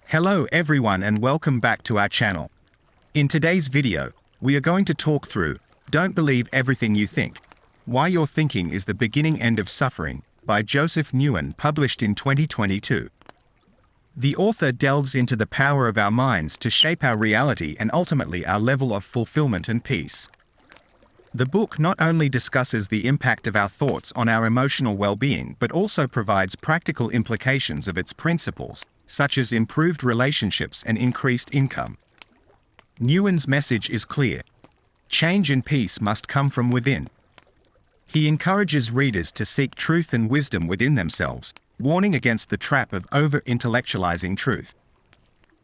Hello everyone and welcome back to our channel. In today's video, we are going to talk through Don't Believe Everything You Think, Why Your Thinking is the Beginning End of Suffering by Joseph Nguyen, published in 2022. The author delves into the power of our minds to shape our reality and ultimately our level of fulfillment and peace. The book not only discusses the impact of our thoughts on our emotional well-being but also provides practical implications of its principles, such as improved relationships and increased income. Nguyen's message is clear. Change and peace must come from within. He encourages readers to seek truth and wisdom within themselves, warning against the trap of over-intellectualizing truth.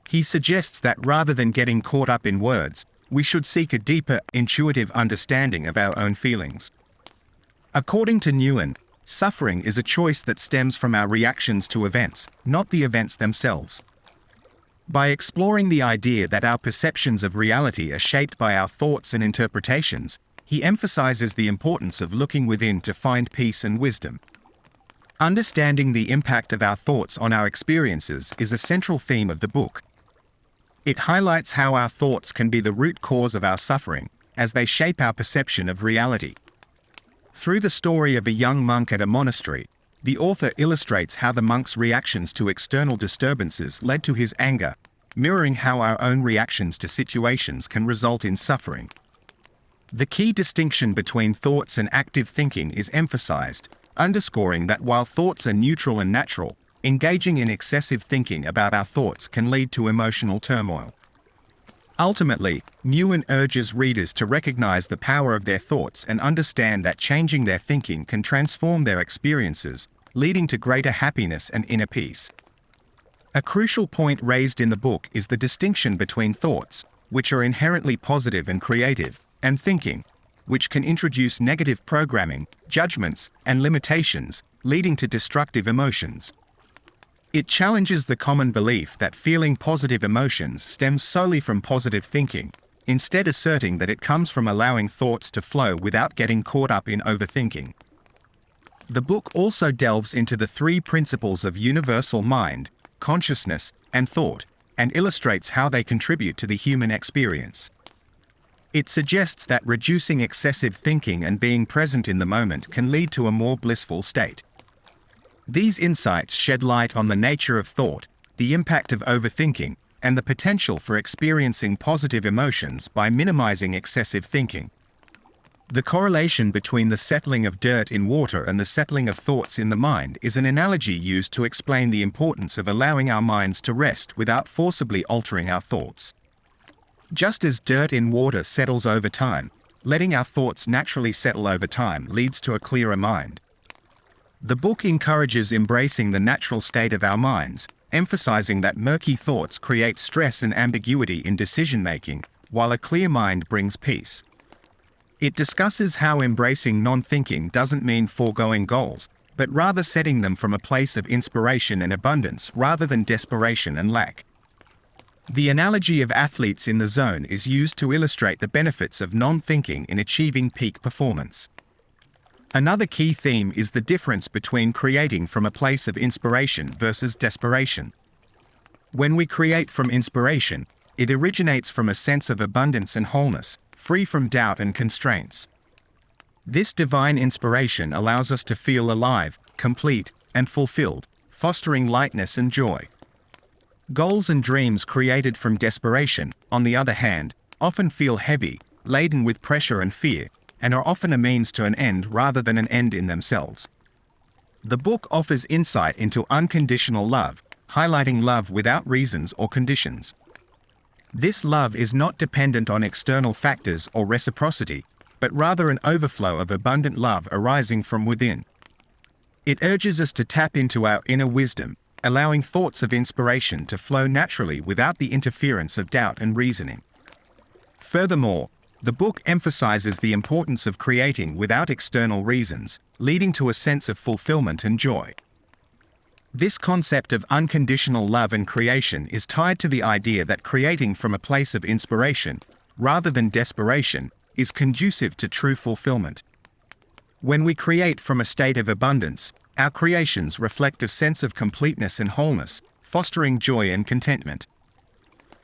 He suggests that rather than getting caught up in words, we should seek a deeper, intuitive understanding of our own feelings. According to Nguyen, suffering is a choice that stems from our reactions to events, not the events themselves. By exploring the idea that our perceptions of reality are shaped by our thoughts and interpretations, he emphasizes the importance of looking within to find peace and wisdom. Understanding the impact of our thoughts on our experiences is a central theme of the book. It highlights how our thoughts can be the root cause of our suffering, as they shape our perception of reality. Through the story of a young monk at a monastery, the author illustrates how the monk's reactions to external disturbances led to his anger, mirroring how our own reactions to situations can result in suffering. The key distinction between thoughts and active thinking is emphasized, underscoring that while thoughts are neutral and natural, engaging in excessive thinking about our thoughts can lead to emotional turmoil. Ultimately, Nguyen urges readers to recognize the power of their thoughts and understand that changing their thinking can transform their experiences, leading to greater happiness and inner peace. A crucial point raised in the book is the distinction between thoughts, which are inherently positive and creative, and thinking, which can introduce negative programming, judgments, and limitations, leading to destructive emotions. It challenges the common belief that feeling positive emotions stems solely from positive thinking, instead asserting that it comes from allowing thoughts to flow without getting caught up in overthinking. The book also delves into the three principles of universal mind, consciousness, and thought, and illustrates how they contribute to the human experience. It suggests that reducing excessive thinking and being present in the moment can lead to a more blissful state. These insights shed light on the nature of thought, the impact of overthinking, and the potential for experiencing positive emotions by minimizing excessive thinking. The correlation between the settling of dirt in water and the settling of thoughts in the mind is an analogy used to explain the importance of allowing our minds to rest without forcibly altering our thoughts. Just as dirt in water settles over time, letting our thoughts naturally settle over time leads to a clearer mind. The book encourages embracing the natural state of our minds, emphasizing that murky thoughts create stress and ambiguity in decision-making, while a clear mind brings peace. It discusses how embracing non-thinking doesn't mean foregoing goals, but rather setting them from a place of inspiration and abundance rather than desperation and lack. The analogy of athletes in the zone is used to illustrate the benefits of non-thinking in achieving peak performance. Another key theme is the difference between creating from a place of inspiration versus desperation. When we create from inspiration, it originates from a sense of abundance and wholeness, free from doubt and constraints. This divine inspiration allows us to feel alive, complete, and fulfilled, fostering lightness and joy. Goals and dreams created from desperation, on the other hand, often feel heavy, laden with pressure and fear, and are often a means to an end rather than an end in themselves. The book offers insight into unconditional love, highlighting love without reasons or conditions. This love is not dependent on external factors or reciprocity, but rather an overflow of abundant love arising from within. It urges us to tap into our inner wisdom, allowing thoughts of inspiration to flow naturally without the interference of doubt and reasoning. Furthermore, the book emphasizes the importance of creating without external reasons, leading to a sense of fulfillment and joy. This concept of unconditional love and creation is tied to the idea that creating from a place of inspiration, rather than desperation, is conducive to true fulfillment. When we create from a state of abundance, our creations reflect a sense of completeness and wholeness, fostering joy and contentment.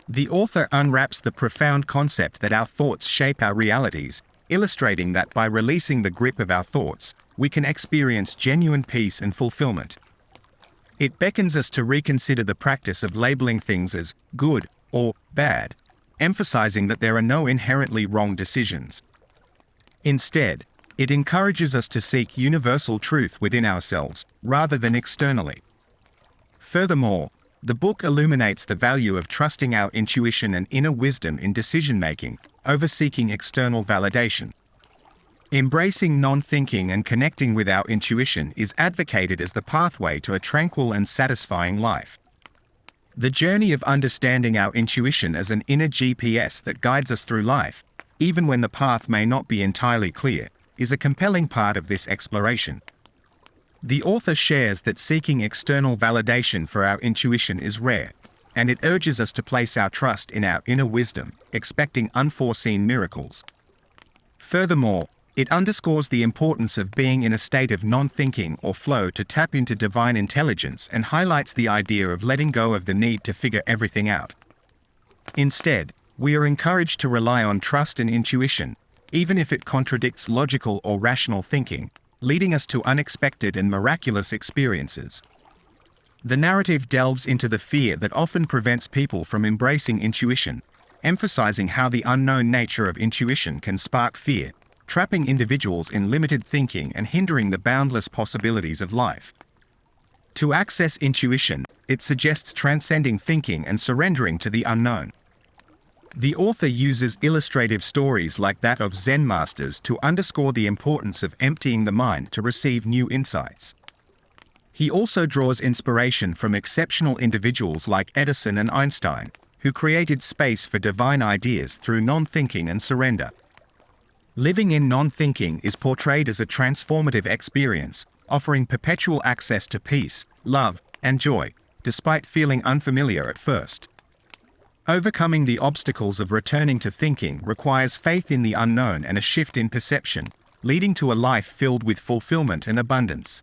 The author unwraps the profound concept that our thoughts shape our realities, illustrating that by releasing the grip of our thoughts, we can experience genuine peace and fulfillment. It beckons us to reconsider the practice of labeling things as good or bad, emphasizing that there are no inherently wrong decisions. Instead, it encourages us to seek universal truth within ourselves, rather than externally. Furthermore, the book illuminates the value of trusting our intuition and inner wisdom in decision-making, over seeking external validation. Embracing non-thinking and connecting with our intuition is advocated as the pathway to a tranquil and satisfying life. The journey of understanding our intuition as an inner GPS that guides us through life, even when the path may not be entirely clear, is a compelling part of this exploration. The author shares that seeking external validation for our intuition is rare, and it urges us to place our trust in our inner wisdom, expecting unforeseen miracles. Furthermore, it underscores the importance of being in a state of non-thinking or flow to tap into divine intelligence and highlights the idea of letting go of the need to figure everything out. Instead, we are encouraged to rely on trust and intuition, even if it contradicts logical or rational thinking, leading us to unexpected and miraculous experiences. The narrative delves into the fear that often prevents people from embracing intuition, emphasizing how the unknown nature of intuition can spark fear, trapping individuals in limited thinking and hindering the boundless possibilities of life. To access intuition, it suggests transcending thinking and surrendering to the unknown. The author uses illustrative stories like that of Zen masters to underscore the importance of emptying the mind to receive new insights. He also draws inspiration from exceptional individuals like Edison and Einstein, who created space for divine ideas through non-thinking and surrender. Living in non-thinking is portrayed as a transformative experience, offering perpetual access to peace, love, and joy, despite feeling unfamiliar at first. Overcoming the obstacles of returning to thinking requires faith in the unknown and a shift in perception, leading to a life filled with fulfillment and abundance.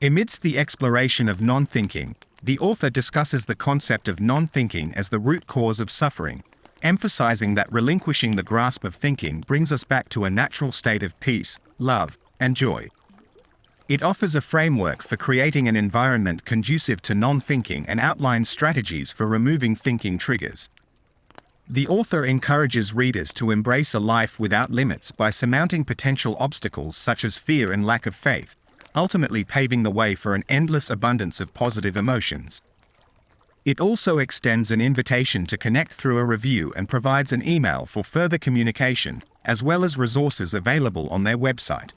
Amidst the exploration of non-thinking, the author discusses the concept of non-thinking as the root cause of suffering, emphasizing that relinquishing the grasp of thinking brings us back to a natural state of peace, love, and joy. It offers a framework for creating an environment conducive to non-thinking and outlines strategies for removing thinking triggers. The author encourages readers to embrace a life without limits by surmounting potential obstacles such as fear and lack of faith, ultimately paving the way for an endless abundance of positive emotions. It also extends an invitation to connect through a review and provides an email for further communication, as well as resources available on their website.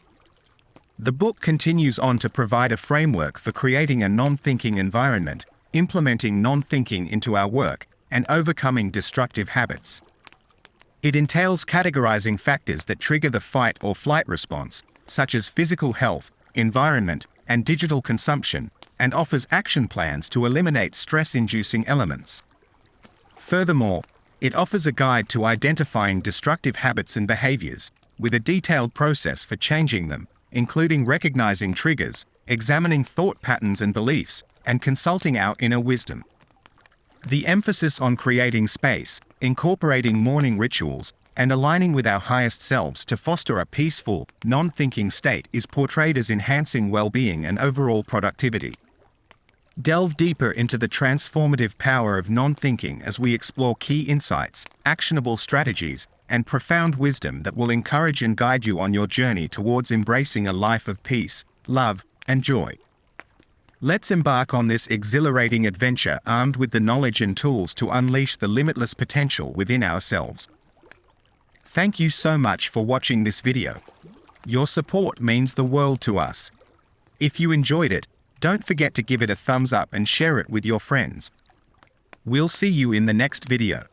The book continues on to provide a framework for creating a non-thinking environment, implementing non-thinking into our work, and overcoming destructive habits. It entails categorizing factors that trigger the fight or flight response, such as physical health, environment, and digital consumption, and offers action plans to eliminate stress-inducing elements. Furthermore, it offers a guide to identifying destructive habits and behaviors, with a detailed process for changing them, including recognizing triggers, examining thought patterns and beliefs, and consulting our inner wisdom. The emphasis on creating space, incorporating morning rituals, and aligning with our highest selves to foster a peaceful, non-thinking state is portrayed as enhancing well-being and overall productivity. Delve deeper into the transformative power of non-thinking as we explore key insights, actionable strategies, and profound wisdom that will encourage and guide you on your journey towards embracing a life of peace, love, and joy. Let's embark on this exhilarating adventure armed with the knowledge and tools to unleash the limitless potential within ourselves. Thank you so much for watching this video. Your support means the world to us. If you enjoyed it, don't forget to give it a thumbs up and share it with your friends. We'll see you in the next video.